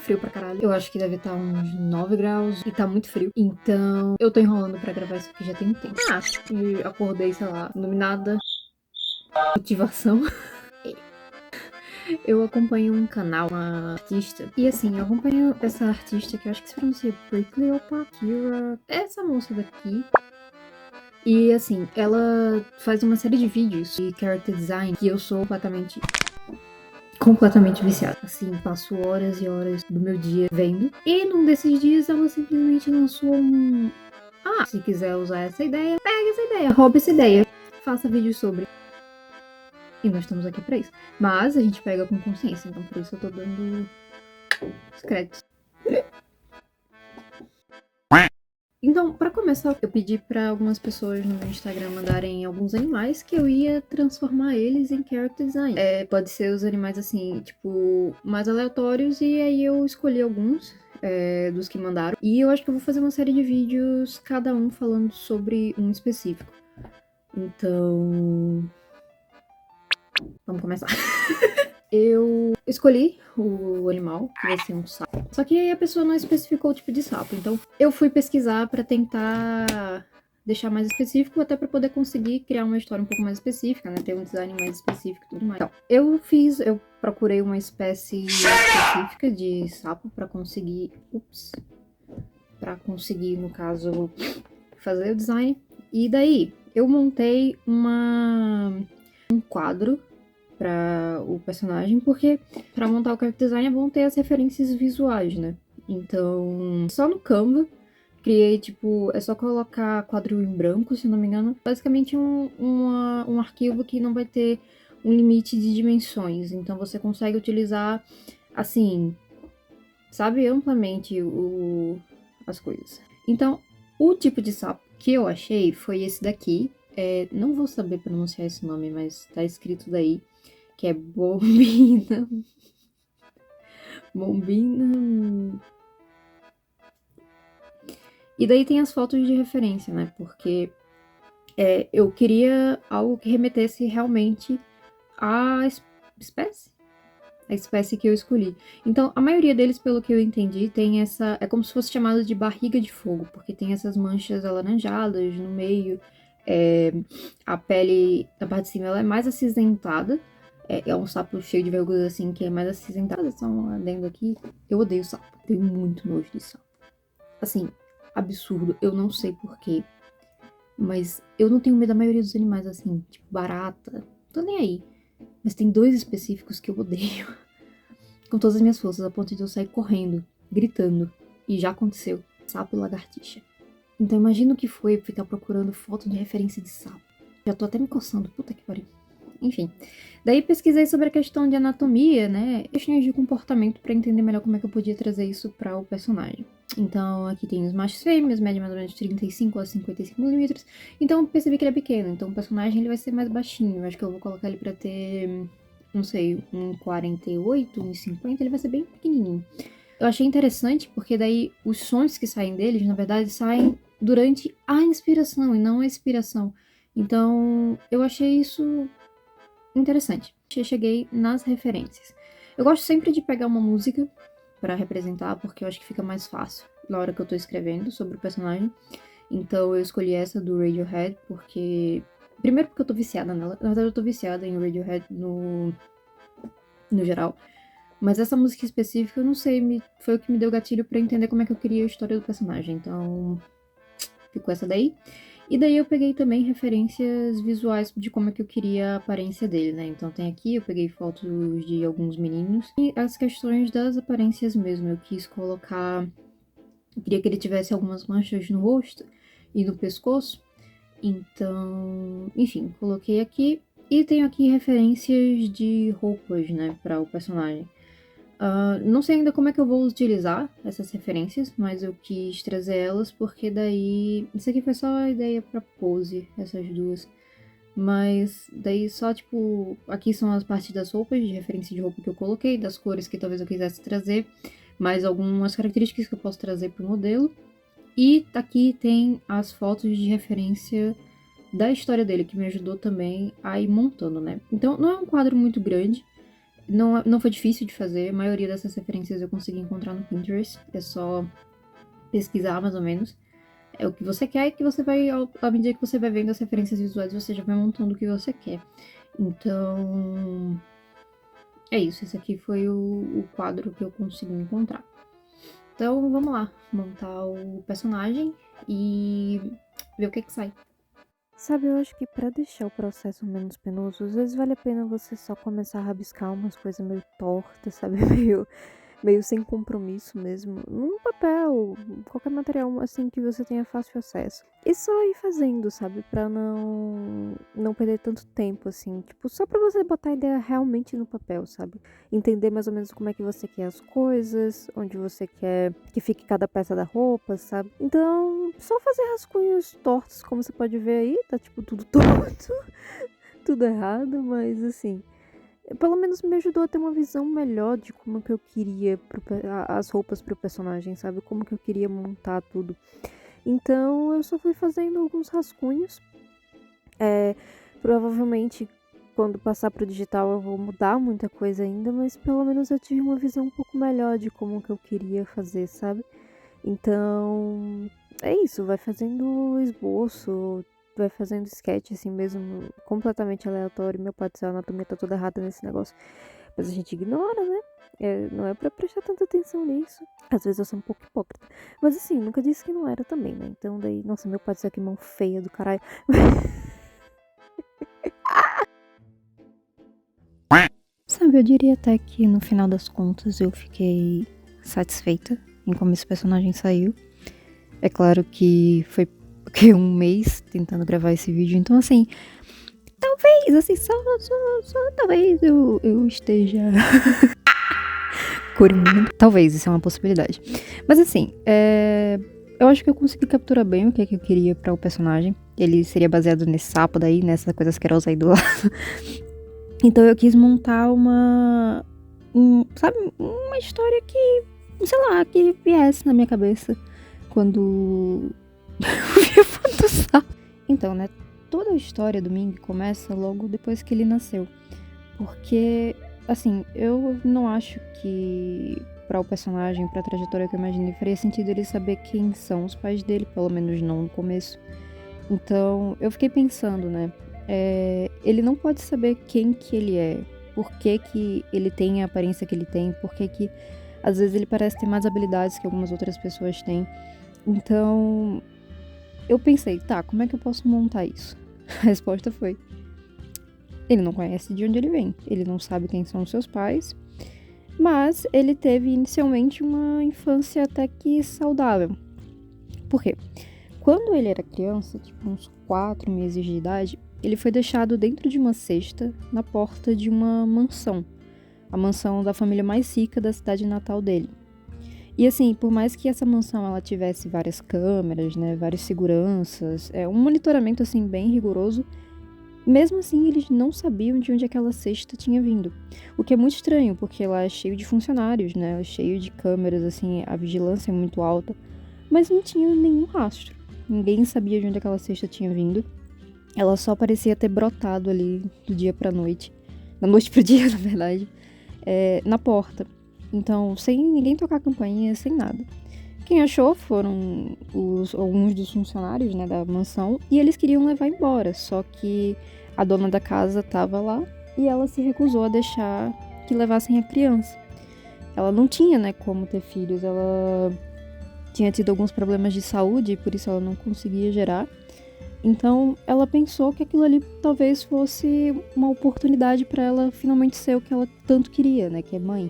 frio pra caralho. Eu acho que deve estar uns 9 graus e tá muito frio. Então, eu tô enrolando pra gravar isso aqui já tem um tempo. E acordei, sei lá, iluminada. Motivação. Eu acompanho um canal, uma artista. E assim, eu acompanho essa artista que eu acho que se pronuncia Prickly Opa, Kira. Essa moça daqui. E assim, ela faz uma série de vídeos de character design que eu sou completamente viciada. Assim, passo horas e horas do meu dia vendo. E num desses dias ela simplesmente lançou um. Se quiser usar essa ideia, pega essa ideia, roube essa ideia, faça vídeo sobre. E nós estamos aqui pra isso. Mas a gente pega com consciência, então por isso eu tô dando os créditos. Então, pra começar, eu pedi pra algumas pessoas no meu Instagram mandarem alguns animais que eu ia transformar eles em character design. Pode ser os animais, assim, tipo, mais aleatórios, e aí eu escolhi alguns dos que mandaram. E eu acho que eu vou fazer uma série de vídeos, cada um falando sobre um específico. Então... vamos começar. Eu escolhi o animal, que vai ser um sapo. Só que a pessoa não especificou o tipo de sapo. Então eu fui pesquisar pra tentar deixar mais específico, até pra poder conseguir criar uma história um pouco mais específica, né? Ter um design mais específico e tudo mais. Então, eu procurei uma espécie específica de sapo pra conseguir... pra conseguir, no caso, fazer o design. E daí, eu montei um quadro para o personagem, porque para montar o character design é bom ter as referências visuais, né? Então, só no Canva, criei, tipo, é só colocar quadro em branco, se não me engano. Basicamente um arquivo que não vai ter um limite de dimensões, então você consegue utilizar, assim, sabe, amplamente as coisas. Então, o tipo de sapo que eu achei foi esse daqui. Não vou saber pronunciar esse nome, mas tá escrito daí que é bombina. Bombina. E daí tem as fotos de referência, né? Porque eu queria algo que remetesse realmente à espécie. A espécie que eu escolhi. Então, a maioria deles, pelo que eu entendi, tem essa... é como se fosse chamado de barriga de fogo, porque tem essas manchas alaranjadas no meio. A pele da parte de cima ela é mais acinzentada. É um sapo cheio de verrugas, assim, que é mais acinzentada. Só um adendo aqui. Eu odeio sapo. Tenho muito nojo de sapo. Assim, absurdo. Eu não sei porquê. Mas eu não tenho medo da maioria dos animais, assim. Tipo, barata. Tô nem aí. Mas tem dois específicos que eu odeio. Com todas as minhas forças, a ponto de eu sair correndo, gritando. E já aconteceu. Sapo e lagartixa. Então imagina o que foi ficar procurando foto de referência de sapo. Já tô até me coçando. Puta que pariu. Enfim, daí pesquisei sobre a questão de anatomia, né, questões de comportamento para entender melhor como é que eu podia trazer isso para o personagem. Então, aqui tem os machos e fêmeas, média mais ou menos de 35 a 55 milímetros. Então, percebi que ele é pequeno, então o personagem ele vai ser mais baixinho. Eu acho que eu vou colocar ele para ter, não sei, um 48, um 50, ele vai ser bem pequenininho. Eu achei interessante porque daí os sons que saem deles, na verdade, saem durante a inspiração e não a expiração. Então, eu achei isso interessante. Eu cheguei nas referências. Eu gosto sempre de pegar uma música para representar, porque eu acho que fica mais fácil na hora que eu tô escrevendo sobre o personagem. Então eu escolhi essa do Radiohead, porque... primeiro porque eu tô viciada nela. Na verdade eu tô viciada em Radiohead no geral. Mas essa música específica, eu não sei, foi o que me deu gatilho pra entender como é que eu queria a história do personagem. Então, ficou essa daí. E daí eu peguei também referências visuais de como é que eu queria a aparência dele, né? Então tem aqui, eu peguei fotos de alguns meninos. E as questões das aparências mesmo, eu quis colocar... eu queria que ele tivesse algumas manchas no rosto e no pescoço. Então, enfim, coloquei aqui. E tenho aqui referências de roupas, né, para o personagem. Não sei ainda como é que eu vou utilizar essas referências, mas eu quis trazer elas porque daí... isso aqui foi só a ideia pra pose, essas duas. Mas daí só, tipo... aqui são as partes das roupas, de referência de roupa que eu coloquei, das cores que talvez eu quisesse trazer, mais algumas características que eu posso trazer pro modelo. E aqui tem as fotos de referência da história dele, que me ajudou também a ir montando, né? Então não é um quadro muito grande. não foi difícil de fazer, a maioria dessas referências eu consegui encontrar no Pinterest, é só pesquisar mais ou menos. É o que você quer e que você vai, à medida que você vai vendo as referências visuais, você já vai montando o que você quer. Então, é isso. Esse aqui foi o quadro que eu consegui encontrar. Então, vamos lá. Montar o personagem e ver o que sai. Sabe, eu acho que pra deixar o processo menos penoso, às vezes vale a pena você só começar a rabiscar umas coisas meio tortas, sabe? Meio sem compromisso mesmo, num papel, qualquer material assim que você tenha fácil acesso. E só ir fazendo, sabe? Pra não perder tanto tempo, assim. Tipo, só pra você botar a ideia realmente no papel, sabe? Entender mais ou menos como é que você quer as coisas, onde você quer que fique cada peça da roupa, sabe? Então, só fazer rascunhos tortos, como você pode ver aí, tá tipo tudo torto, tudo errado, mas assim, pelo menos me ajudou a ter uma visão melhor de como que eu queria as roupas pro personagem, sabe? Como que eu queria montar tudo. Então eu só fui fazendo alguns rascunhos. Provavelmente quando passar pro digital eu vou mudar muita coisa ainda, mas pelo menos eu tive uma visão um pouco melhor de como que eu queria fazer, sabe? Então é isso, vai fazendo esboço, vai fazendo sketch assim mesmo, completamente aleatório. Meu pai do céu, a anatomia tá toda errada nesse negócio. Mas a gente ignora, né? Não é pra prestar tanta atenção nisso. Às vezes eu sou um pouco hipócrita. Mas assim, nunca disse que não era também, né? Então daí, nossa, meu pai do céu, que mão feia do caralho. Sabe, eu diria até que no final das contas eu fiquei satisfeita em como esse personagem saiu. É claro que foi porque um mês tentando gravar esse vídeo, então assim, talvez, assim, só talvez eu esteja coringando. Talvez, isso é uma possibilidade. Mas assim, eu acho que eu consegui capturar bem o que é que eu queria para o personagem. Ele seria baseado nesse sapo daí, nessa coisa asquerosa aí do lado. Então eu quis montar sabe, uma história que, sei lá, que viesse na minha cabeça quando eu vi a foto do sapo. Então, né, toda a história do Ming começa logo depois que ele nasceu. Porque, assim, eu não acho que para o personagem, pra trajetória que eu imaginei, faria sentido ele saber quem são os pais dele, pelo menos não no começo. Então, eu fiquei pensando, né, ele não pode saber quem que ele é, por que que ele tem a aparência que ele tem, por que que às vezes ele parece ter mais habilidades que algumas outras pessoas têm. Então, eu pensei, tá, como é que eu posso montar isso? A resposta foi: ele não conhece de onde ele vem, ele não sabe quem são os seus pais, mas ele teve inicialmente uma infância até que saudável. Por quê? Quando ele era criança, tipo uns 4 meses de idade, ele foi deixado dentro de uma cesta na porta de uma mansão, a mansão da família mais rica da cidade natal dele. E assim, por mais que essa mansão ela tivesse várias câmeras, né, várias seguranças, um monitoramento assim bem rigoroso, mesmo assim eles não sabiam de onde aquela cesta tinha vindo. O que é muito estranho, porque lá é cheio de funcionários, né, é cheio de câmeras, assim, a vigilância é muito alta, mas não tinha nenhum rastro. Ninguém sabia de onde aquela cesta tinha vindo. Ela só parecia ter brotado ali do dia pra noite. Da noite pro dia, na verdade. Na porta. Então, sem ninguém tocar a campainha, sem nada. Quem achou foram alguns dos funcionários, né, da mansão. E eles queriam levar embora. Só que a dona da casa tava lá. E ela se recusou a deixar que levassem a criança. Ela não tinha, né, como ter filhos. Ela tinha tido alguns problemas de saúde, e por isso ela não conseguia gerar. Então, ela pensou que aquilo ali talvez fosse uma oportunidade para ela finalmente ser o que ela tanto queria, né, que é mãe.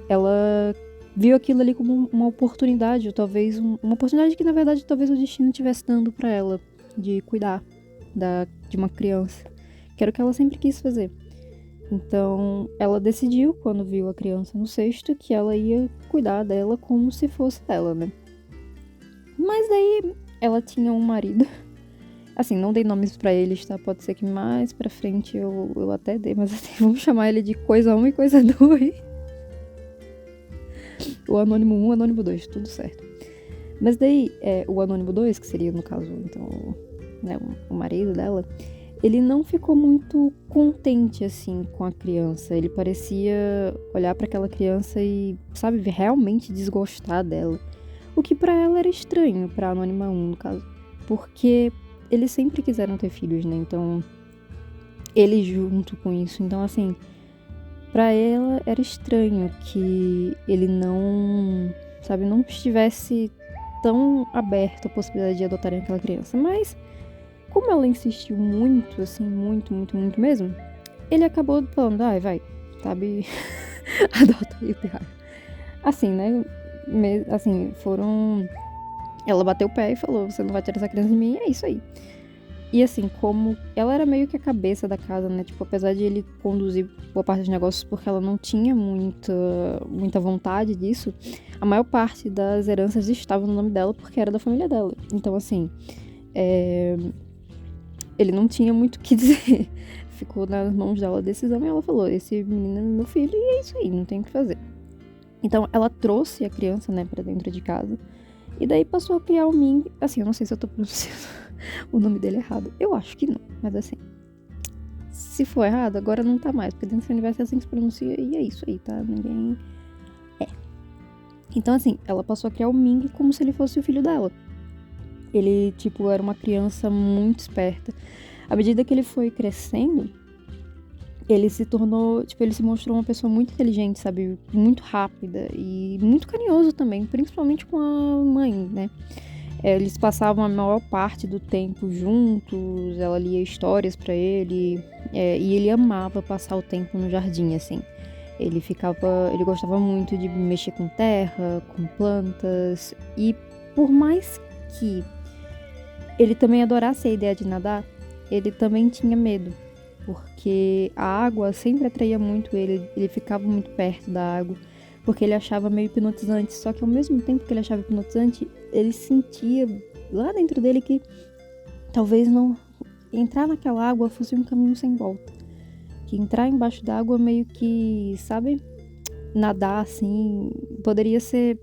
Ela viu aquilo ali como uma oportunidade, ou talvez uma oportunidade que na verdade talvez o destino estivesse dando para ela de cuidar de uma criança, que era o que ela sempre quis fazer. Então, ela decidiu, quando viu a criança no cesto, que ela ia cuidar dela como se fosse dela, né? Mas daí ela tinha um marido. Assim, não dei nomes pra eles, tá? Pode ser que mais pra frente eu até dê, mas assim, vamos chamar ele de coisa 1 e coisa 2. O anônimo 1, o anônimo 2, tudo certo. Mas daí, o anônimo 2, que seria no caso, então, né, o marido dela, ele não ficou muito contente, assim, com a criança. Ele parecia olhar pra aquela criança e, sabe, realmente desgostar dela. O que pra ela era estranho, pra Anônima 1, no caso. Porque eles sempre quiseram ter filhos, né? Então, ele junto com isso. Então, assim, pra ela era estranho que ele não, sabe, não estivesse tão aberto à possibilidade de adotarem aquela criança. Mas, como ela insistiu muito, assim, muito, muito, muito mesmo, ele acabou falando, ai, vai, sabe, adota aí o pirralho. Assim, né, assim, foram... Ela bateu o pé e falou, você não vai tirar essa criança de mim, é isso aí. E assim, como ela era meio que a cabeça da casa, né, tipo, apesar de ele conduzir boa parte dos negócios porque ela não tinha muita vontade disso, a maior parte das heranças estava no nome dela porque era da família dela. Então, assim, ele não tinha muito o que dizer. Ficou nas mãos dela a decisão e ela falou, esse menino é meu filho e é isso aí, não tem o que fazer. Então, ela trouxe a criança, né, pra dentro de casa. E daí passou a criar o Ming. Assim, eu não sei se eu tô pronunciando o nome dele errado. Eu acho que não, mas assim, se for errado, agora não tá mais, porque dentro desse universo é assim que se pronuncia e é isso aí, tá? Ninguém... Então, assim, ela passou a criar o Ming como se ele fosse o filho dela. Ele, tipo, era uma criança muito esperta. À medida que ele foi crescendo, ele se tornou, tipo, ele se mostrou uma pessoa muito inteligente, sabe? Muito rápida e muito carinhoso também, principalmente com a mãe, né? Eles passavam a maior parte do tempo juntos, ela lia histórias pra ele, e ele amava passar o tempo no jardim, assim. Ele gostava muito de mexer com terra, com plantas, e por mais que ele também adorasse a ideia de nadar, ele também tinha medo, porque a água sempre atraía muito ele ficava muito perto da água, porque ele achava meio hipnotizante, só que ao mesmo tempo que ele achava hipnotizante, ele sentia lá dentro dele que talvez não entrar naquela água fosse um caminho sem volta, que entrar embaixo da água meio que, sabe, nadar assim, poderia ser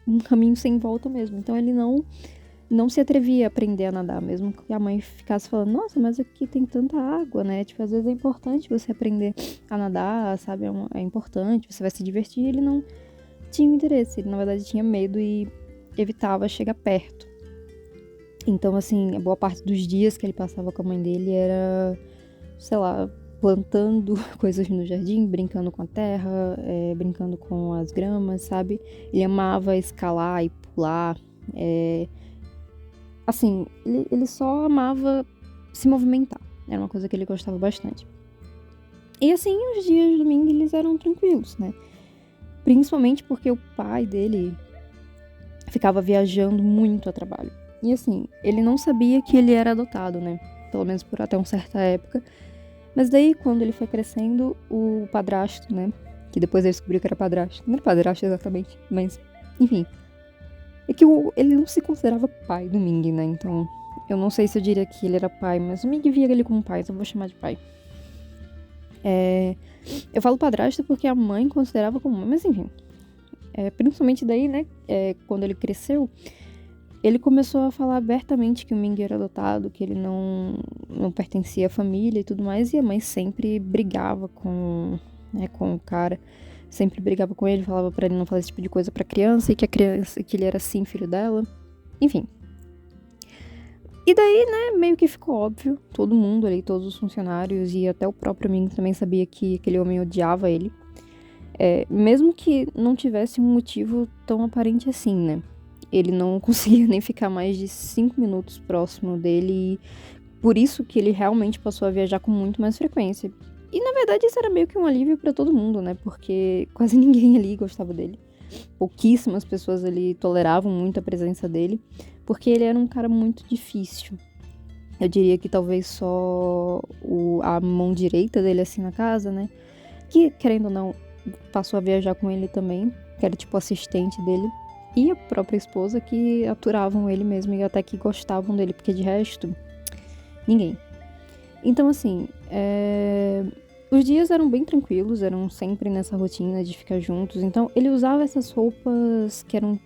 um caminho sem volta mesmo, então ele não se atrevia a aprender a nadar, mesmo que a mãe ficasse falando, nossa, mas aqui tem tanta água, né? Tipo, às vezes é importante você aprender a nadar, sabe? É importante, você vai se divertir. Ele não tinha interesse, ele na verdade tinha medo e evitava chegar perto. Então, assim, a boa parte dos dias que ele passava com a mãe dele era, sei lá, plantando coisas no jardim, brincando com a terra, brincando com as gramas, sabe? Ele amava escalar e pular, assim, ele só amava se movimentar. Era uma coisa que ele gostava bastante. E assim, os dias de domingo eles eram tranquilos, né? Principalmente porque o pai dele ficava viajando muito a trabalho. E assim, ele não sabia que ele era adotado, né? Pelo menos por até uma certa época. Mas daí, quando ele foi crescendo, o padrasto, né? Que depois ele descobriu que era padrasto. Não era padrasto exatamente, mas enfim. É que ele não se considerava pai do Ming, né? Então, eu não sei se eu diria que ele era pai, mas o Ming via ele como pai, então eu vou chamar de pai. Eu falo padrasto porque a mãe considerava como mãe, mas enfim. Principalmente daí, né? Quando ele cresceu, ele começou a falar abertamente que o Ming era adotado, que ele não pertencia à família e tudo mais, e a mãe sempre brigava com o cara. Sempre brigava com ele, falava pra ele não fazer esse tipo de coisa pra criança, e que ele era sim filho dela. Enfim. E daí, né, meio que ficou óbvio, todo mundo ali, todos os funcionários e até o próprio Ming também sabia que aquele homem odiava ele. Mesmo que não tivesse um motivo tão aparente assim, né? Ele não conseguia nem ficar mais de 5 minutos próximo dele, e por isso que ele realmente passou a viajar com muito mais frequência. E, na verdade, isso era meio que um alívio pra todo mundo, né? Porque quase ninguém ali gostava dele. Pouquíssimas pessoas ali toleravam muito a presença dele, porque ele era um cara muito difícil. Eu diria que talvez só a mão direita dele, assim, na casa, né? Que, querendo ou não, passou a viajar com ele também, que era, tipo, assistente dele. E a própria esposa, que aturavam ele mesmo e até que gostavam dele, porque de resto, ninguém. Então, assim, os dias eram bem tranquilos, eram sempre nessa rotina de ficar juntos. Então, ele usava essas roupas que eram,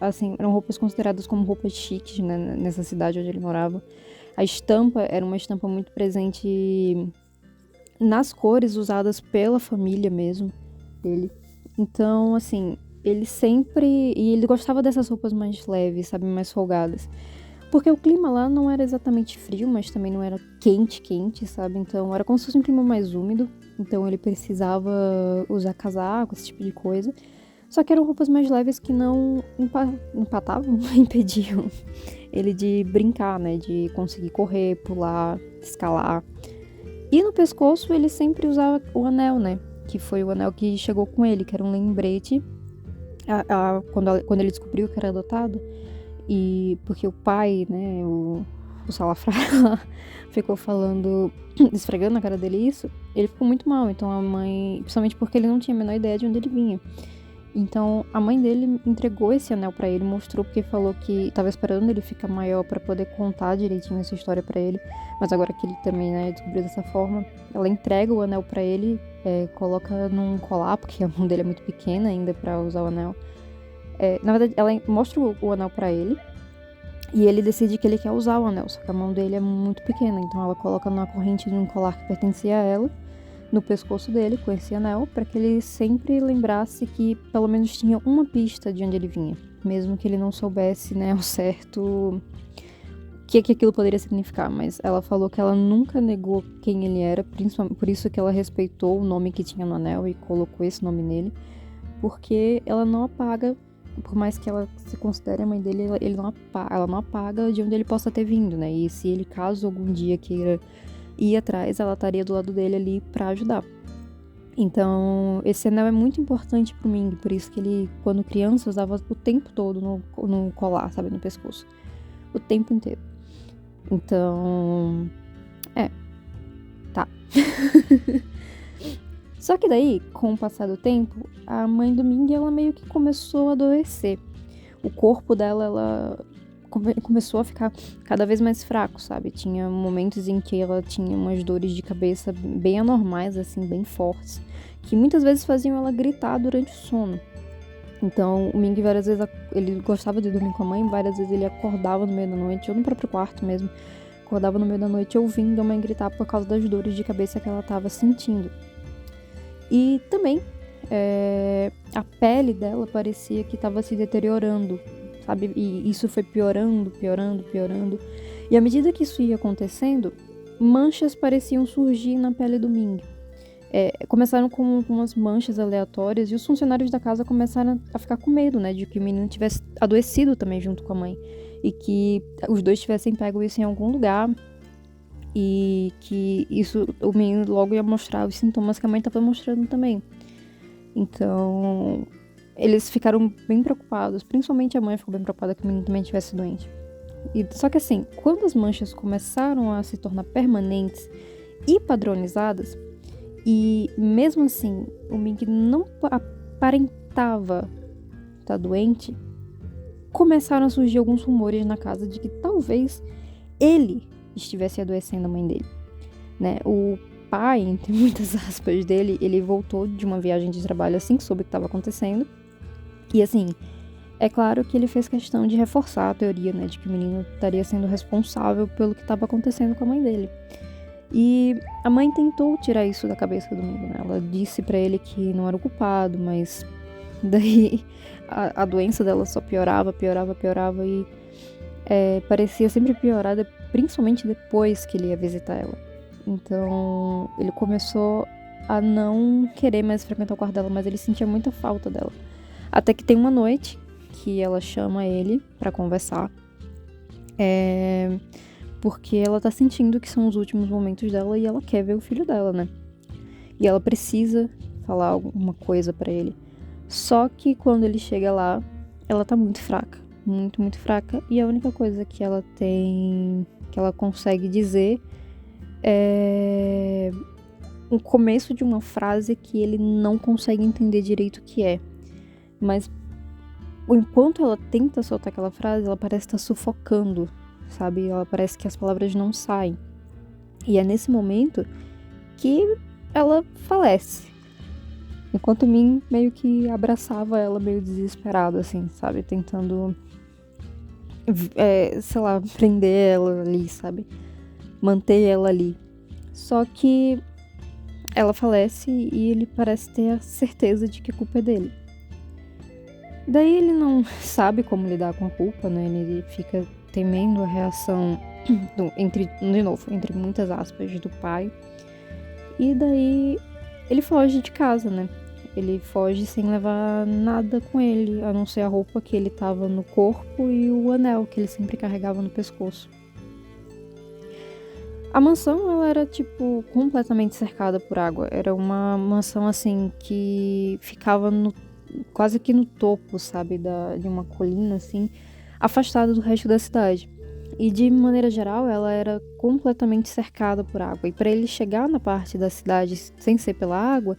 assim, eram roupas consideradas como roupas chiques, né, nessa cidade onde ele morava. A estampa era uma estampa muito presente nas cores usadas pela família mesmo dele. Então, assim, ele sempre... E ele gostava dessas roupas mais leves, sabe? Mais folgadas. Porque o clima lá não era exatamente frio, mas também não era quente, quente, sabe? Então era como se fosse um clima mais úmido. Então ele precisava usar casaco, esse tipo de coisa. Só que eram roupas mais leves que não empatavam, impediam ele de brincar, né? De conseguir correr, pular, escalar. E no pescoço ele sempre usava o anel, né? Que foi o anel que chegou com ele, que era um lembrete. Quando ele descobriu que era adotado. E porque o pai, né, o Salafrário ficou falando, esfregando na cara dele isso, ele ficou muito mal. Então a mãe, principalmente porque ele não tinha a menor ideia de onde ele vinha. Então a mãe dele entregou esse anel pra ele, mostrou porque falou que tava esperando ele ficar maior pra poder contar direitinho essa história pra ele. Mas agora que ele também, né, descobriu dessa forma, ela entrega o anel pra ele, coloca num colar, porque a mão dele é muito pequena ainda pra usar o anel. Na verdade, ela mostra o anel pra ele e ele decide que ele quer usar o anel, só que a mão dele é muito pequena, então ela coloca na corrente de um colar que pertencia a ela, no pescoço dele, com esse anel, pra que ele sempre lembrasse que pelo menos tinha uma pista de onde ele vinha, mesmo que ele não soubesse, né, ao certo o que aquilo poderia significar, mas ela falou que ela nunca negou quem ele era, principalmente por isso que ela respeitou o nome que tinha no anel e colocou esse nome nele, porque ela não apaga. Por mais que ela se considere a mãe dele, ela não apaga de onde ele possa ter vindo, né? E se ele, caso algum dia queira ir atrás, ela estaria do lado dele ali pra ajudar. Então, esse anel é muito importante pro Ming, por isso que ele, quando criança, usava o tempo todo no colar, sabe? No pescoço. O tempo inteiro. Então, tá. Só que daí, com o passar do tempo, a mãe do Ming, ela meio que começou a adoecer. O corpo dela, ela começou a ficar cada vez mais fraco, sabe? Tinha momentos em que ela tinha umas dores de cabeça bem anormais, assim, bem fortes, que muitas vezes faziam ela gritar durante o sono. Então, o Ming, várias vezes, ele gostava de dormir com a mãe, várias vezes ele acordava no meio da noite, ou no próprio quarto mesmo, acordava no meio da noite ouvindo a mãe gritar por causa das dores de cabeça que ela estava sentindo. E também a pele dela parecia que estava se deteriorando, sabe? E isso foi piorando. E à medida que isso ia acontecendo, manchas pareciam surgir na pele do Ming. Começaram com umas manchas aleatórias e os funcionários da casa começaram a ficar com medo, né? De que o menino tivesse adoecido também junto com a mãe. E que os dois tivessem pego isso em algum lugar. E que isso, o menino logo ia mostrar os sintomas que a mãe estava mostrando também. Então, eles ficaram bem preocupados. Principalmente a mãe ficou bem preocupada que o menino também estivesse doente. Só que assim, quando as manchas começaram a se tornar permanentes e padronizadas, e mesmo assim o Ming não aparentava estar doente, começaram a surgir alguns rumores na casa de que talvez ele estivesse adoecendo a mãe dele, né? O pai, entre muitas aspas dele, ele voltou de uma viagem de trabalho assim que soube o que estava acontecendo. E assim, é claro que ele fez questão de reforçar a teoria, né, de que o menino estaria sendo responsável pelo que estava acontecendo com a mãe dele. E a mãe tentou tirar isso da cabeça do menino, né? Ela disse pra ele que não era o culpado, mas daí a doença dela só piorava e parecia sempre piorar, principalmente depois que ele ia visitar ela. Então, ele começou a não querer mais frequentar o quarto dela, mas ele sentia muita falta dela. Até que tem uma noite que ela chama ele pra conversar, porque ela tá sentindo que são os últimos momentos dela e ela quer ver o filho dela, né? E ela precisa falar alguma coisa pra ele. Só que quando ele chega lá, ela tá muito fraca. Muito, muito fraca. E a única coisa que ela tem, que ela consegue dizer é o começo de uma frase que ele não consegue entender direito o que é. Mas enquanto ela tenta soltar aquela frase, ela parece estar sufocando, sabe? Ela parece que as palavras não saem. E é nesse momento que ela falece. Enquanto Min meio que abraçava ela meio desesperado, assim, sabe? Tentando, sei lá, prender ela ali, sabe? manter ela ali. Só que ela falece e ele parece ter a certeza de que a culpa é dele. Daí ele não sabe como lidar com a culpa, né? Ele fica temendo a reação entre muitas aspas, do pai. E daí ele foge de casa, né? Ele foge sem levar nada com ele, a não ser a roupa que ele tava no corpo e o anel que ele sempre carregava no pescoço. A mansão, ela era, tipo, completamente cercada por água. Era uma mansão, assim, que ficava quase que no topo, sabe, de uma colina, assim, afastada do resto da cidade. E, de maneira geral, ela era completamente cercada por água. E para ele chegar na parte da cidade sem ser pela água,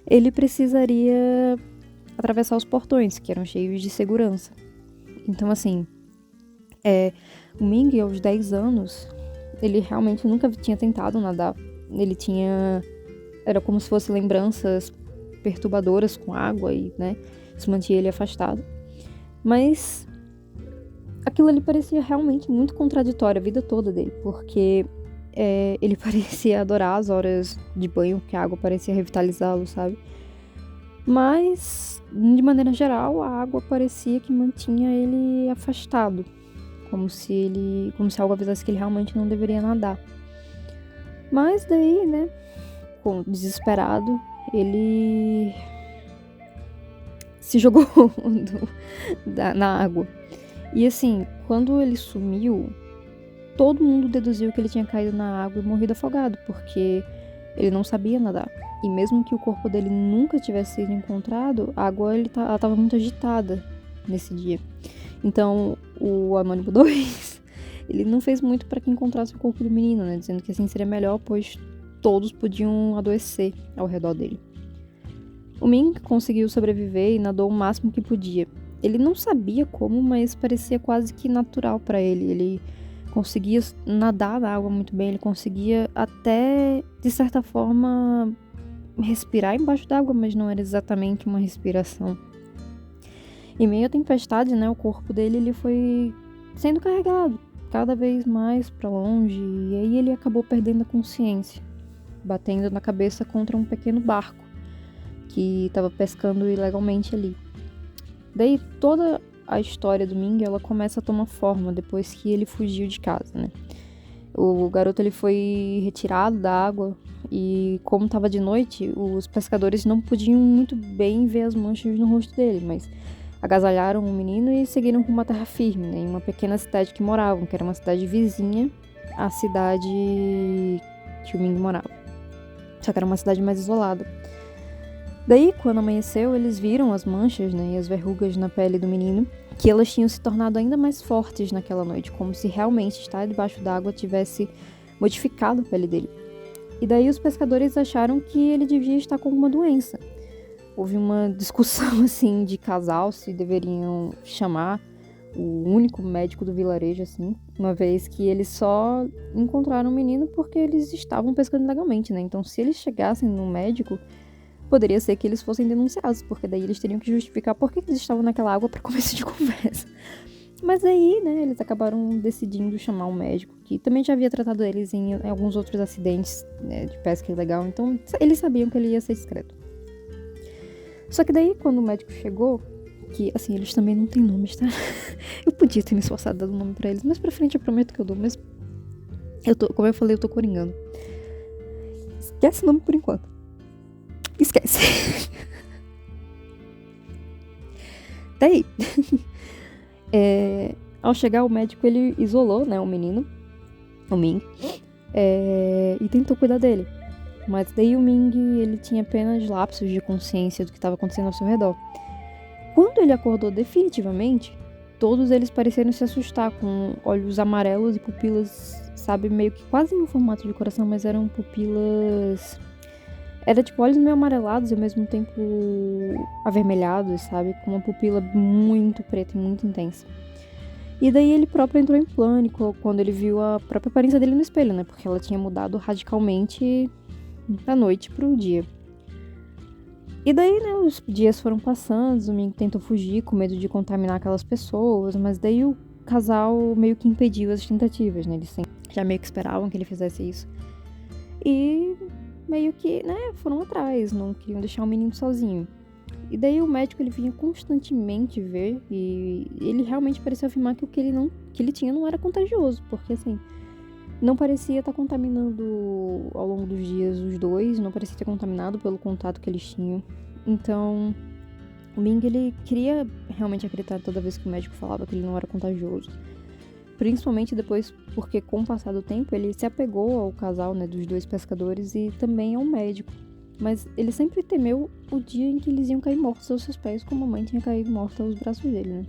ele precisaria atravessar os portões, que eram cheios de segurança. Então, assim, o Ming, aos 10 anos, ele realmente nunca tinha tentado nadar. Ele tinha... Era como se fossem lembranças perturbadoras com água e, né, isso mantinha ele afastado. Mas aquilo ali parecia realmente muito contraditório a vida toda dele, porque ele parecia adorar as horas de banho, porque a água parecia revitalizá-lo, sabe? Mas, de maneira geral, a água parecia que mantinha ele afastado, como se algo avisasse que ele realmente não deveria nadar. Mas daí, né, desesperado, ele se jogou na água. E assim, quando ele sumiu, todo mundo deduziu que ele tinha caído na água e morrido afogado, porque ele não sabia nadar. E mesmo que o corpo dele nunca tivesse sido encontrado, a água ela estava muito agitada nesse dia. Então, o Anônimo 2, ele não fez muito para que encontrasse o corpo do menino, né? Dizendo que assim seria melhor, pois todos podiam adoecer ao redor dele. O Ming conseguiu sobreviver e nadou o máximo que podia. Ele não sabia como, mas parecia quase que natural para ele. Ele conseguia nadar na água muito bem, ele conseguia até, de certa forma, respirar embaixo d'água, mas não era exatamente uma respiração. Em meio à tempestade, né, o corpo dele ele foi sendo carregado cada vez mais para longe, e aí ele acabou perdendo a consciência, batendo na cabeça contra um pequeno barco que estava pescando ilegalmente ali. Daí toda a história do Ming, ela começa a tomar forma depois que ele fugiu de casa, né? O garoto ele foi retirado da água e, como estava de noite, os pescadores não podiam muito bem ver as manchas no rosto dele, mas agasalharam o menino e seguiram rumo à terra firme, né, em uma pequena cidade que moravam, que era uma cidade vizinha à cidade que o Ming morava. Só que era uma cidade mais isolada. Daí, quando amanheceu, eles viram as manchas, né, e as verrugas na pele do menino, que elas tinham se tornado ainda mais fortes naquela noite, como se realmente estar debaixo d'água tivesse modificado a pele dele. E daí os pescadores acharam que ele devia estar com alguma doença. Houve uma discussão, assim, de casal, se deveriam chamar o único médico do vilarejo, assim, uma vez que eles só encontraram o menino porque eles estavam pescando ilegalmente, né? Então, se eles chegassem no médico, poderia ser que eles fossem denunciados, porque daí eles teriam que justificar por que eles estavam naquela água para começo de conversa. Mas aí, né, eles acabaram decidindo chamar um médico, que também já havia tratado eles em alguns outros acidentes, né, de pesca ilegal, então eles sabiam que ele ia ser discreto. Só que daí, quando o médico chegou, que, assim, eles também não têm nomes, tá? Eu podia ter me esforçado dando nome pra eles, mas pra frente eu prometo que eu dou, mas como eu falei, eu tô coringando. Esquece o nome por enquanto. Esquece. Daí, ao chegar o médico, ele isolou, né, o menino, o Ming, e tentou cuidar dele. Mas daí o Ming, ele tinha apenas lapsos de consciência do que estava acontecendo ao seu redor. Quando ele acordou definitivamente, todos eles pareceram se assustar, com olhos amarelos e pupilas, sabe, meio que quase em formato de coração, mas eram pupilas... Era tipo olhos meio amarelados e ao mesmo tempo avermelhados, sabe, com uma pupila muito preta e muito intensa. E daí ele próprio entrou em pânico quando ele viu a própria aparência dele no espelho, né, porque ela tinha mudado radicalmente da noite pro dia. E daí, né, os dias foram passando, o Ming tentou fugir com medo de contaminar aquelas pessoas, mas daí o casal meio que impediu as tentativas, né, já meio que esperavam que ele fizesse isso. E meio que, né, foram atrás, não queriam deixar o menino sozinho. E daí o médico, ele vinha constantemente ver e ele realmente parecia afirmar que o que ele tinha não era contagioso, porque assim, não parecia estar contaminando ao longo dos dias os dois, não parecia ter contaminado pelo contato que eles tinham. Então, o Ming, ele queria realmente acreditar toda vez que o médico falava que ele não era contagioso. Principalmente depois, porque com o passar do tempo, ele se apegou ao casal, né, dos dois pescadores e também ao médico. Mas ele sempre temeu o dia em que eles iam cair mortos aos seus pés, como a mãe tinha caído morta aos braços dele, né?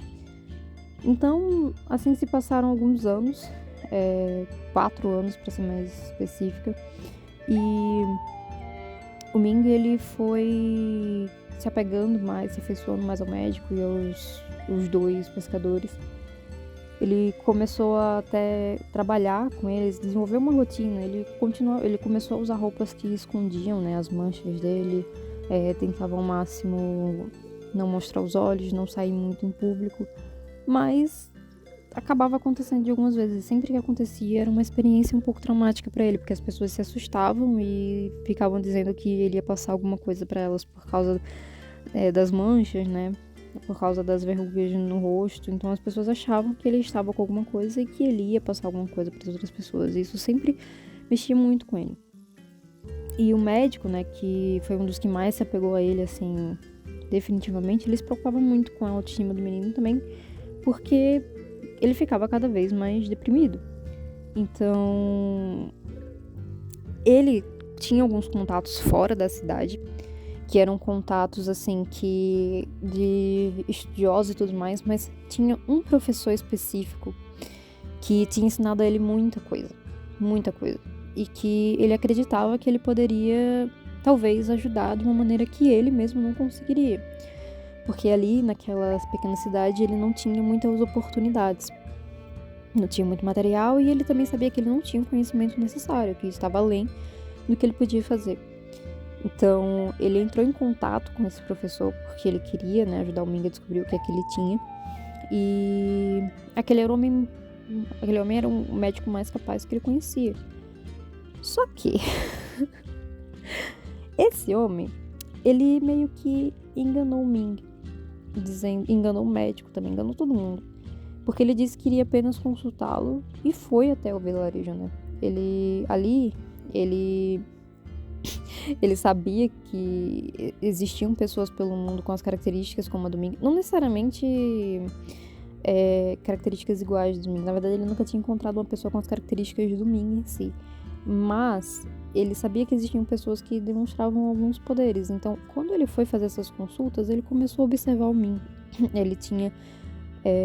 Então, assim se passaram alguns anos, 4 anos para ser mais específica, e o Ming, ele foi se apegando mais, se afeiçoando mais ao médico e aos dois pescadores. Ele começou a até trabalhar com eles, desenvolver uma rotina. Ele começou a usar roupas que escondiam, né, as manchas dele, tentava ao máximo não mostrar os olhos, não sair muito em público, mas acabava acontecendo de algumas vezes. Sempre que acontecia era uma experiência um pouco traumática para ele, porque as pessoas se assustavam e ficavam dizendo que ele ia passar alguma coisa para elas por causa das manchas, né? Por causa das verrugas no rosto. Então as pessoas achavam que ele estava com alguma coisa e que ele ia passar alguma coisa para as outras pessoas. E isso sempre mexia muito com ele. E o médico, né, que foi um dos que mais se apegou a ele, assim, definitivamente, ele se preocupava muito com a autoestima do menino também, porque ele ficava cada vez mais deprimido. Então, ele tinha alguns contatos fora da cidade, que eram contatos, assim, de estudiosos e tudo mais, mas tinha um professor específico que tinha ensinado a ele muita coisa, e que ele acreditava que ele poderia, talvez, ajudar de uma maneira que ele mesmo não conseguiria, porque ali, naquela pequena cidade, ele não tinha muitas oportunidades, não tinha muito material, e ele também sabia que ele não tinha o conhecimento necessário, que estava além do que ele podia fazer. Então, ele entrou em contato com esse professor porque ele queria, né, ajudar o Ming a descobrir o que é que ele tinha. E aquele homem era o médico mais capaz que ele conhecia. Só que esse homem, ele meio que enganou o Ming, enganou o médico também, enganou todo mundo. Porque ele disse que iria apenas consultá-lo e foi até o vilarejo, né? Ele sabia que existiam pessoas pelo mundo com as características como a do Ming. Não necessariamente características iguais do Ming. Na verdade, ele nunca tinha encontrado uma pessoa com as características do Ming em si. Mas ele sabia que existiam pessoas que demonstravam alguns poderes. Então, quando ele foi fazer essas consultas, ele começou a observar o Ming. Ele tinha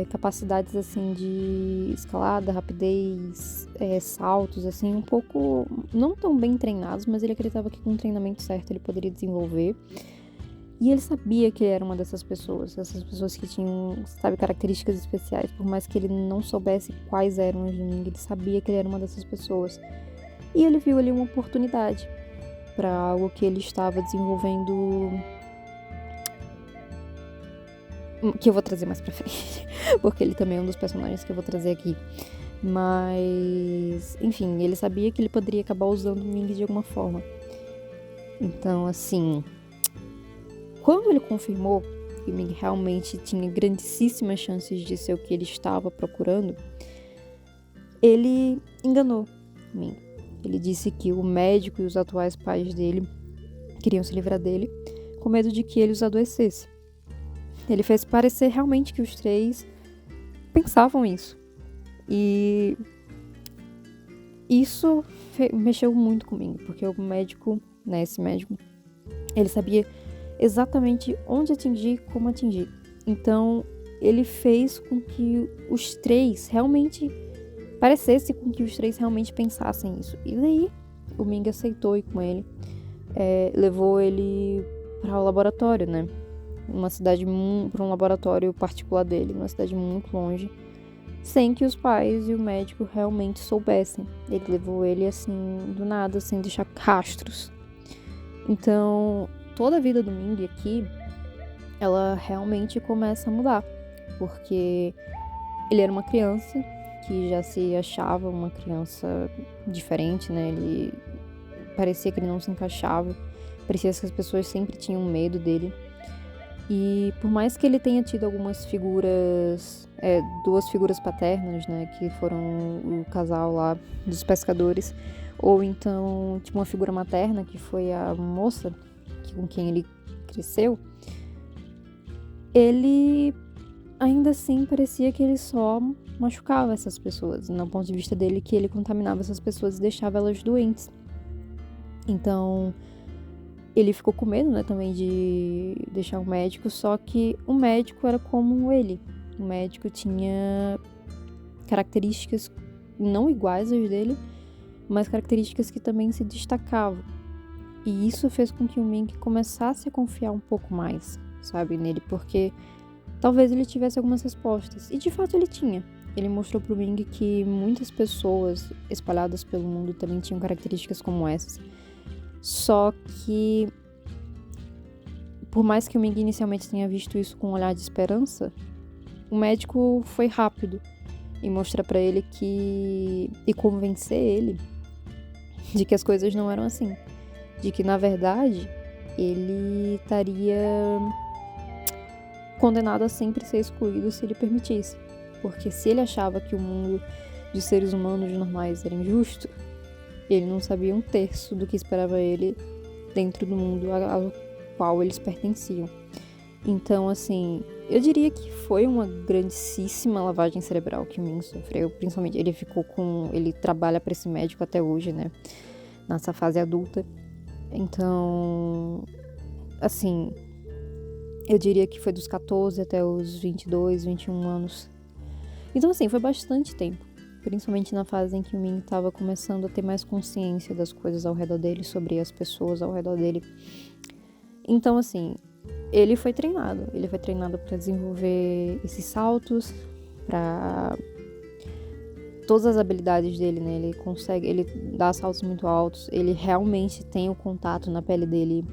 capacidades, assim, de escalada, rapidez, saltos, assim, um pouco, não tão bem treinados, mas ele acreditava que com o treinamento certo ele poderia desenvolver. E ele sabia que ele era uma dessas pessoas que tinham, sabe, características especiais, por mais que ele não soubesse quais eram as de Ming, ele sabia que ele era uma dessas pessoas. E ele viu ali uma oportunidade para algo que ele estava desenvolvendo, que eu vou trazer mais pra frente, porque ele também é um dos personagens que eu vou trazer aqui. Mas, enfim, ele sabia que ele poderia acabar usando o Ming de alguma forma. Então, assim, quando ele confirmou que o Ming realmente tinha grandíssimas chances de ser o que ele estava procurando, ele enganou o Ming. Ele disse que o médico e os atuais pais dele queriam se livrar dele, com medo de que ele os adoecesse. Ele fez parecer realmente que os três pensavam isso. E isso mexeu muito comigo, porque o médico, né, esse médico, ele sabia exatamente onde atingir, como atingir. Então, ele fez com que os três realmente parecesse com que os três realmente pensassem isso. E daí, o Ming aceitou ir com ele, levou ele para o laboratório, né? Para um laboratório particular dele, numa cidade muito longe, sem que os pais e o médico realmente soubessem. Ele levou ele assim, do nada, sem deixar rastros. Então, toda a vida do Ming aqui, ela realmente começa a mudar, porque ele era uma criança que já se achava uma criança diferente, né? Ele parecia que ele não se encaixava, parecia que as pessoas sempre tinham medo dele. E por mais que ele tenha tido algumas figuras, duas figuras paternas, né, que foram o casal lá dos pescadores, ou então tipo uma figura materna, que foi a moça com quem ele cresceu, ele ainda assim parecia que ele só machucava essas pessoas, no ponto de vista dele, que ele contaminava essas pessoas e deixava elas doentes. Então ele ficou com medo, né, também de deixar o médico, só que o médico era como ele. O médico tinha características não iguais às dele, mas características que também se destacavam. E isso fez com que o Ming começasse a confiar um pouco mais, sabe, nele, porque talvez ele tivesse algumas respostas. E de fato ele tinha. Ele mostrou pro Ming que muitas pessoas espalhadas pelo mundo também tinham características como essas. Só que, por mais que o Ming inicialmente tenha visto isso com um olhar de esperança, o médico foi rápido em mostrar pra ele e convencer ele de que as coisas não eram assim. De que, na verdade, ele estaria condenado a sempre ser excluído se ele permitisse. Porque se ele achava que o mundo de seres humanos normais era injusto, ele não sabia um terço do que esperava ele dentro do mundo ao qual eles pertenciam. Então, assim, eu diria que foi uma grandíssima lavagem cerebral que o Ming sofreu. Principalmente, ele trabalha para esse médico até hoje, né? Nessa fase adulta. Então, assim, eu diria que foi dos 14 até os 22, 21 anos. Então, assim, foi bastante tempo. Principalmente na fase em que o Ming estava começando a ter mais consciência das coisas ao redor dele, sobre as pessoas ao redor dele. Então, assim, ele foi treinado para desenvolver esses saltos, para todas as habilidades dele, né? Ele dá saltos muito altos, ele realmente tem o contato na pele dele,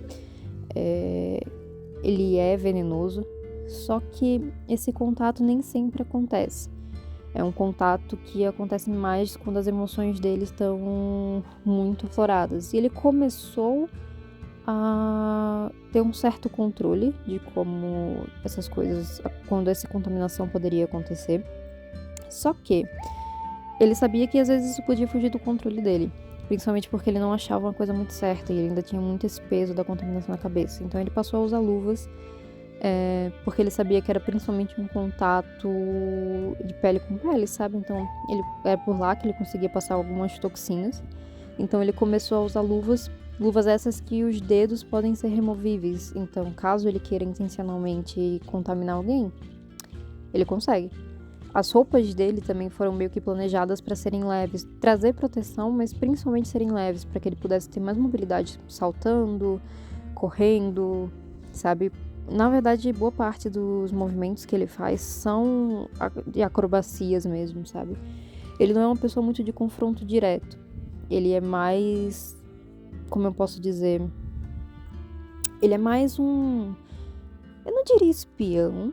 ele é venenoso, só que esse contato nem sempre acontece. É um contato que acontece mais quando as emoções dele estão muito afloradas. E ele começou a ter um certo controle de como essas coisas, quando essa contaminação poderia acontecer. Só que ele sabia que às vezes isso podia fugir do controle dele, principalmente porque ele não achava uma coisa muito certa e ele ainda tinha muito esse peso da contaminação na cabeça. Então ele passou a usar luvas, porque ele sabia que era principalmente um contato de pele com pele, sabe? Então era por lá que ele conseguia passar algumas toxinas. Então ele começou a usar luvas essas que os dedos podem ser removíveis. Então, caso ele queira intencionalmente contaminar alguém, ele consegue. As roupas dele também foram meio que planejadas para serem leves, trazer proteção, mas principalmente serem leves, para que ele pudesse ter mais mobilidade saltando, correndo, sabe? Na verdade, boa parte dos movimentos que ele faz são de acrobacias mesmo, sabe? Ele não é uma pessoa muito de confronto direto. Ele é mais... Como eu posso dizer? Ele é mais um... Eu não diria espião,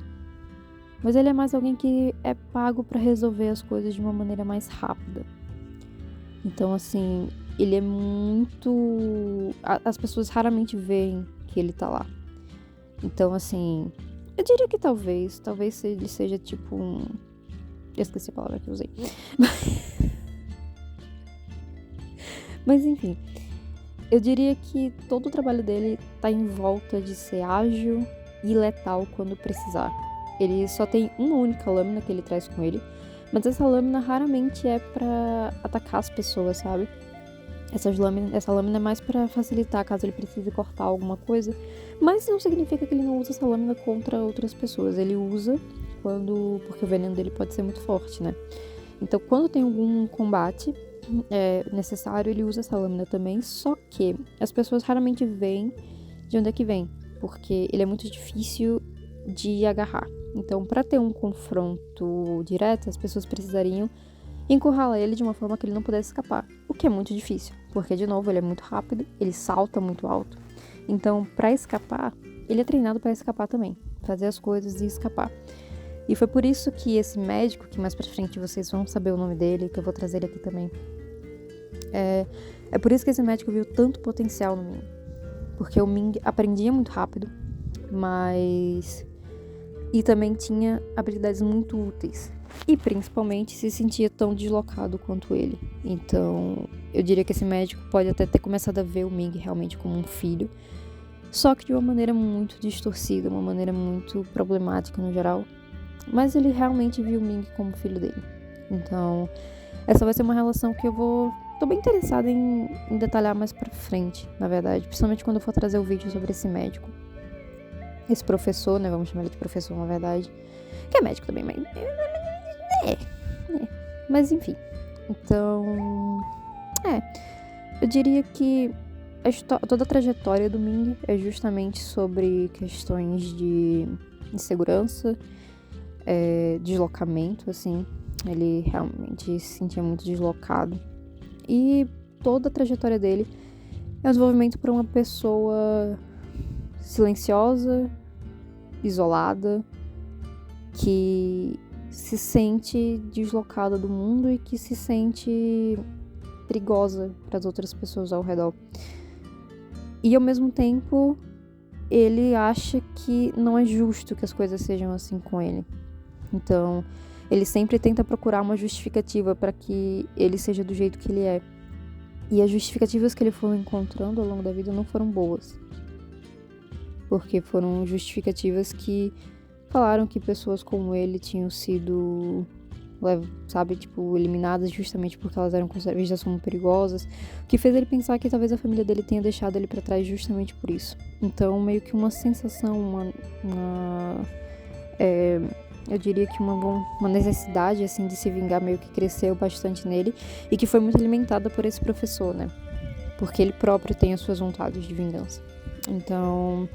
mas ele é mais alguém que é pago pra resolver as coisas de uma maneira mais rápida. Então, assim, ele é muito... As pessoas raramente veem que ele tá lá. Então, assim, eu diria que talvez ele seja tipo um... Eu esqueci a palavra que eu usei. Mas, enfim, eu diria que todo o trabalho dele tá em volta de ser ágil e letal quando precisar. Ele só tem uma única lâmina que ele traz com ele, mas essa lâmina raramente é pra atacar as pessoas, sabe? Essa lâmina é mais pra facilitar caso ele precise cortar alguma coisa, mas não significa que ele não usa essa lâmina contra outras pessoas. Ele usa porque o veneno dele pode ser muito forte, né? Então, quando tem algum combate necessário, ele usa essa lâmina também, só que as pessoas raramente veem de onde é que vem, porque ele é muito difícil de agarrar. Então, para ter um confronto direto, as pessoas precisariam encurralar ele de uma forma que ele não pudesse escapar, o que é muito difícil, porque, de novo, ele é muito rápido, ele salta muito alto. Então, para escapar, ele é treinado para escapar também, fazer as coisas e escapar. E foi por isso que esse médico, que mais pra frente vocês vão saber o nome dele, que eu vou trazer ele aqui também, é por isso que esse médico viu tanto potencial no Ming. Porque o Ming aprendia muito rápido, mas... E também tinha habilidades muito úteis. E principalmente se sentia tão deslocado quanto ele. Então, eu diria que esse médico pode até ter começado a ver o Ming realmente como um filho. Só que de uma maneira muito distorcida, uma maneira muito problemática no geral. Mas ele realmente viu o Ming como filho dele. Então, essa vai ser uma relação que tô bem interessada em detalhar mais pra frente, na verdade. Principalmente quando eu for trazer o vídeo sobre esse médico. Esse professor, né? Vamos chamar ele de professor, na verdade. Que é médico também, mas... Mas enfim. Então... eu diria que toda a trajetória do Ming é justamente sobre questões de segurança, deslocamento, assim. Ele realmente se sentia muito deslocado. E toda a trajetória dele é um desenvolvimento para uma pessoa silenciosa, isolada, que se sente deslocada do mundo e que se sente perigosa para as outras pessoas ao redor. E ao mesmo tempo, ele acha que não é justo que as coisas sejam assim com ele. Então, ele sempre tenta procurar uma justificativa para que ele seja do jeito que ele é. E as justificativas que ele foi encontrando ao longo da vida não foram boas. Porque foram justificativas que falaram que pessoas como ele tinham sido, sabe, tipo, eliminadas justamente porque elas eram vistas como perigosas, o que fez ele pensar que talvez a família dele tenha deixado ele pra trás justamente por isso. Então, meio que uma sensação, eu diria que uma necessidade, assim, de se vingar meio que cresceu bastante nele e que foi muito alimentada por esse professor, né? Porque ele próprio tem as suas vontades de vingança. Então...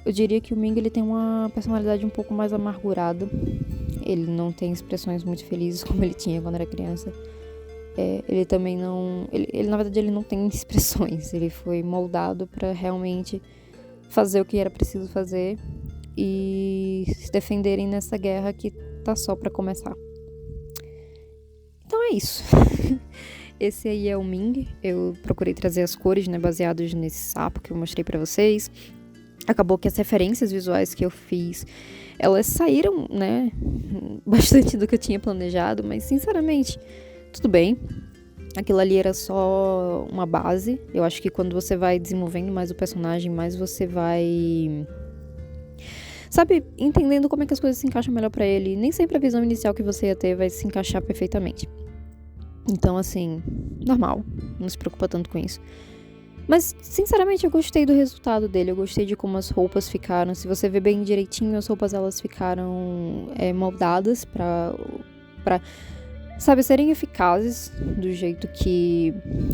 eu diria que o Ming, ele tem uma personalidade um pouco mais amargurada. Ele não tem expressões muito felizes como ele tinha quando era criança. Ele também não... Ele, na verdade, ele não tem expressões. Ele foi moldado pra realmente fazer o que era preciso fazer e se defenderem nessa guerra que tá só pra começar. Então é isso. Esse aí é o Ming. Eu procurei trazer as cores, né, baseadas nesse sapo que eu mostrei pra vocês. Acabou que as referências visuais que eu fiz, elas saíram, né, bastante do que eu tinha planejado, mas sinceramente, tudo bem. Aquilo ali era só uma base. Eu acho que quando você vai desenvolvendo mais o personagem, mais você vai, sabe, entendendo como é que as coisas se encaixam melhor pra ele. Nem sempre a visão inicial que você ia ter vai se encaixar perfeitamente. Então, assim, normal, não se preocupa tanto com isso. Mas, sinceramente, eu gostei do resultado dele. Eu gostei de como as roupas ficaram. Se você ver bem direitinho, as roupas, elas ficaram moldadas pra, sabe, serem eficazes do jeito que...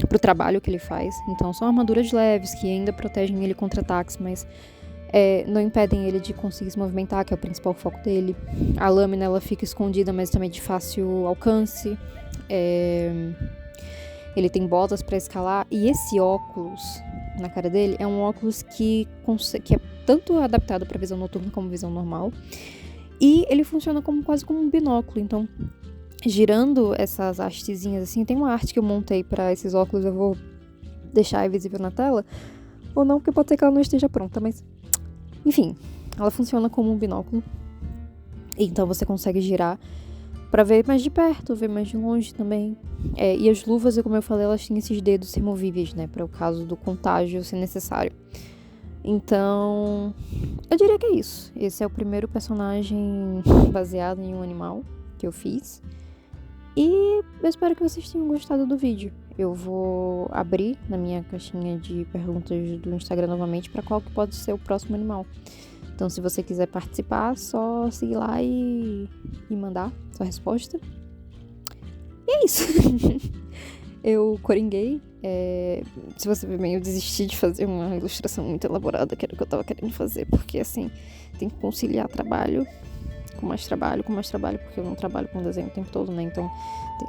pro trabalho que ele faz. Então, são armaduras leves, que ainda protegem ele contra ataques, mas não impedem ele de conseguir se movimentar, que é o principal foco dele. A lâmina, ela fica escondida, mas também de fácil alcance. Ele tem botas pra escalar, e esse óculos na cara dele é um óculos que é tanto adaptado pra visão noturna como visão normal, e ele funciona quase como um binóculo. Então, girando essas hastezinhas assim, tem uma arte que eu montei pra esses óculos, eu vou deixar visível na tela, ou não, porque pode ser que ela não esteja pronta, mas enfim, ela funciona como um binóculo, então você consegue girar pra ver mais de perto, ver mais de longe também. E as luvas, como eu falei, elas têm esses dedos removíveis, né? Para o caso do contágio, se necessário. Então, eu diria que é isso. Esse é o primeiro personagem baseado em um animal que eu fiz. E eu espero que vocês tenham gostado do vídeo. Eu vou abrir na minha caixinha de perguntas do Instagram novamente para qual que pode ser o próximo animal. Então, se você quiser participar, só seguir lá e mandar sua resposta. E é isso. Eu coringuei. Se você ver bem, eu desisti de fazer uma ilustração muito elaborada, que era o que eu tava querendo fazer. Porque, assim, tem que conciliar trabalho com mais trabalho, porque eu não trabalho com desenho o tempo todo, né? Então,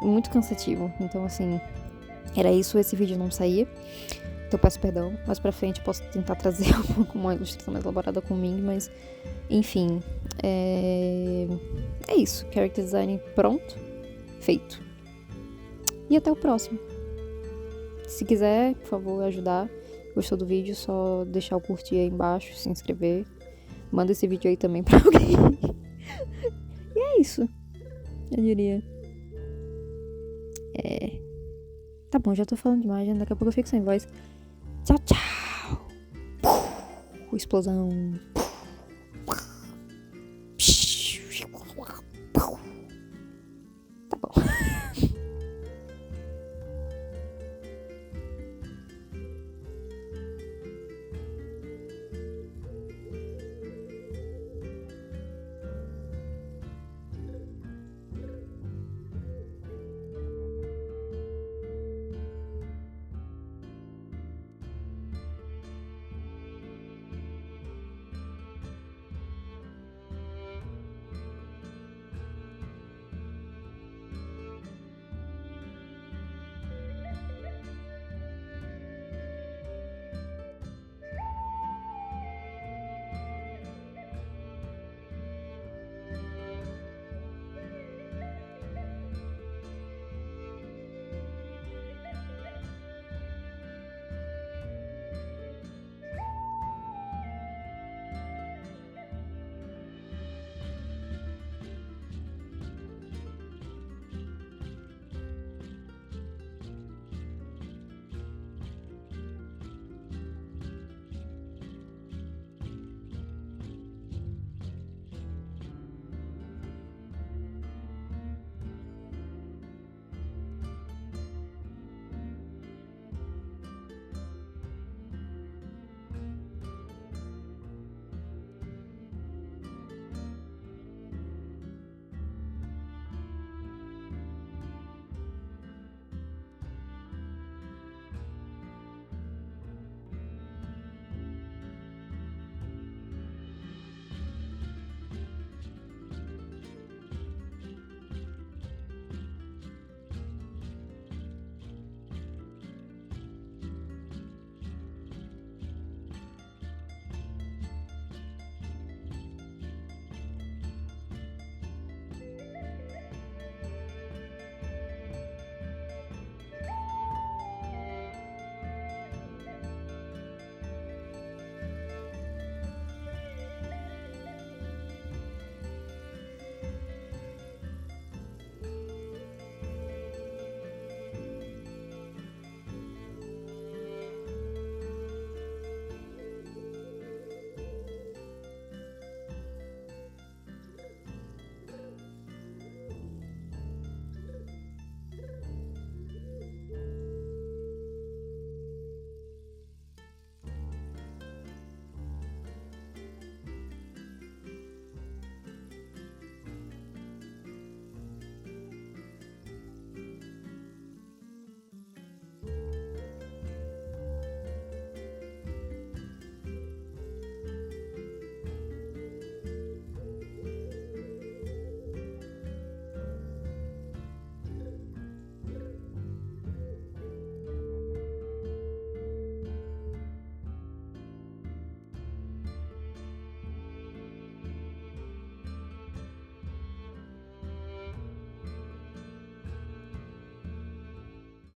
é muito cansativo. Então, assim, era isso. Esse vídeo não saía. Então eu peço perdão, mais pra frente eu posso tentar trazer uma ilustração mais elaborada comigo, mas enfim, É isso. Character design pronto. Feito. E até o próximo. Se quiser, por favor, ajudar. Gostou do vídeo, só deixar o curtir aí embaixo, se inscrever. Manda esse vídeo aí também pra alguém. E é isso. Eu diria. Tá bom, já tô falando demais, daqui a pouco eu fico sem voz. Tchau, tchau. Explosão.